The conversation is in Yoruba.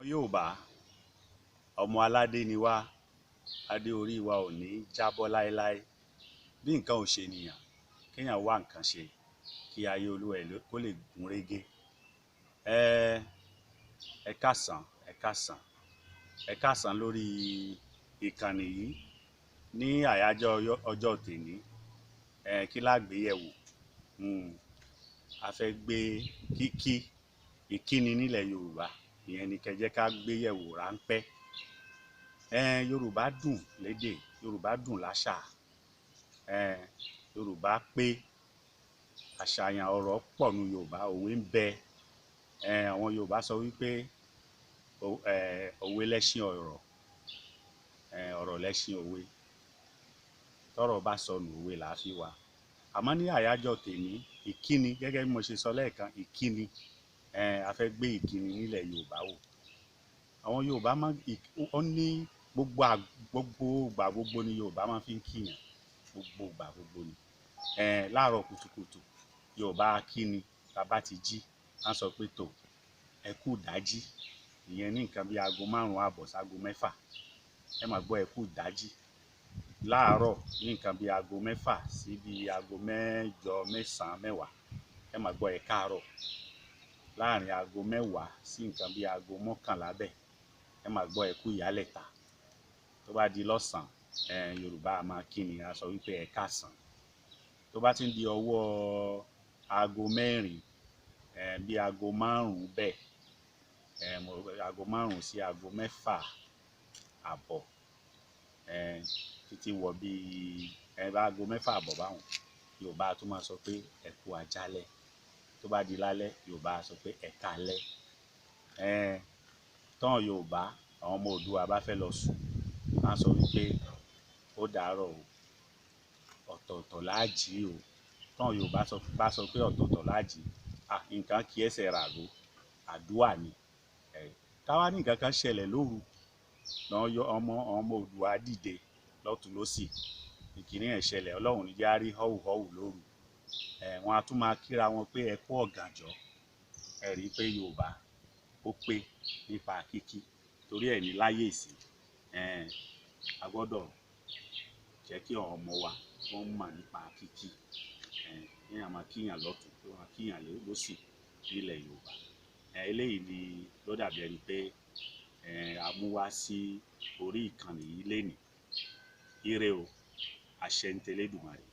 Yorùbá ọmọ aládé ni wá, adé orí wa ò ní jábọ́ láéláé. Bí nǹkan ò ṣe nìyàn, kéèyàn wá nǹkan ṣe kí ayé olúwa ẹ̀ kó lè gún régé. Ẹ káàsán lórí ìkànnì yìí ní àyájọ́ ọjọ́ tèní. Kí la gbé yẹ̀wò? A fẹ́ gbé ìkíni nílẹ̀ Yorùbá, ìyẹn ni kẹ́ jẹ́ ká gbé yẹ̀wò ráńpẹ́. Yorùbá dùn lédè, Yorùbá dùn láṣà, Yorùbá pé àṣàyàn ọ̀rọ̀ pọ̀ nínú Yorùbá, òwe ń bẹ. Àwọn Yorùbá sọ wípé òwe lẹṣin ọ̀rọ̀, ọ̀rọ̀ lẹṣin òwe. Tọ́rọ̀ bá sọnù òwe là á fi wá. Àmọ́ ní àyájọ́ tèmi, ìkíni gẹ́gẹ́ bí mo ṣe sọ lẹ́ẹ̀kan, ìkíni, a fẹ́ gbé ìkíni nílẹ̀ Yorùbá wò. Àwọn Yorùbá ó ní gbogbo ìgbà gbogbo ni Yorùbá máa fi ń kíyàn, gbogbo ìgbà gbogbo ni. Láàárọ̀ kùtùkùtù Yorùbá kíni, tá bá ti jí á sọ pé tò, ẹ kú ìdájí. Ìyẹn ní nǹkan bí aago 5 àbọ̀ ságo 6 ẹ máa gbọ́ ẹ kú ìdájí. Láàárọ̀ ní nǹkan bí aago 6 sí bí aago 8, 9, 10 ẹ máa gbọ́ ẹ káàárọ̀. Láàrin aago 10 sí nǹkan bí aago 11 bẹ́ẹ̀ ẹ máa gbọ́ ẹ kú ìyálẹ̀ta. Tó bá di lọ́sàn-án, Yorùbá a máa kíni, a sọ wípé ẹ káàsán. Tó bá ti ń di ọwọ́ aago 4, bí aago 5 bẹ́ẹ̀, aago 5 sí aago 6 àbọ̀, títí wọ bí aago 6 àbọ̀ báwọn, Yorùbá a tún máa sọ pé ẹ kú àjálẹ́. Tó bá di lálẹ́, Yorùbá a sọ pé ẹ káalẹ́. Tán Yorùbá, àwọn ọmọ Oòduà bá fẹ́ lọ sùn, wọ́n á sọ wípé ó dàárọ̀ o, ọ̀tọ̀ọ̀tọ̀ la jí o. Tán Yorùbá bá sọ pé ọ̀tọ̀ọ̀tọ̀ la jí, nǹkan kì í ẹsẹ̀ ràgó, àdúrà ni. Táwa ní nǹkan kan ṣẹlẹ̀ lóru, ọmọ Oòduà dìde lọ́tùn lósì, ìkíní ẹ̀ ṣẹlẹ̀, Ọlọ́run ní jẹ́ á rí họ́wùhọ́wù lóru. Wọ́n á tún máa kíra wọn pé ẹ kú ọ̀gànjọ́. Ẹ rí i pé Yorùbá ó pé nípa kíkí. Torí ẹ̀ ní láyé ìsìn, a gbọ́dọ̀ jẹ́ kí àwọn ọmọ wa wọ́n mọ̀ nípa kíkí. Kéèyàn máa kíyàn lọ́tùn, kí wọ́n máa kíyàn lósì nílẹ̀ Yorùbá. Eléyìí ni ló dàbí ẹni pé a mú wá sí orí ìkànnì yìí lénìí. Ire o, àṣẹ ń tẹlẹ́dùmarè.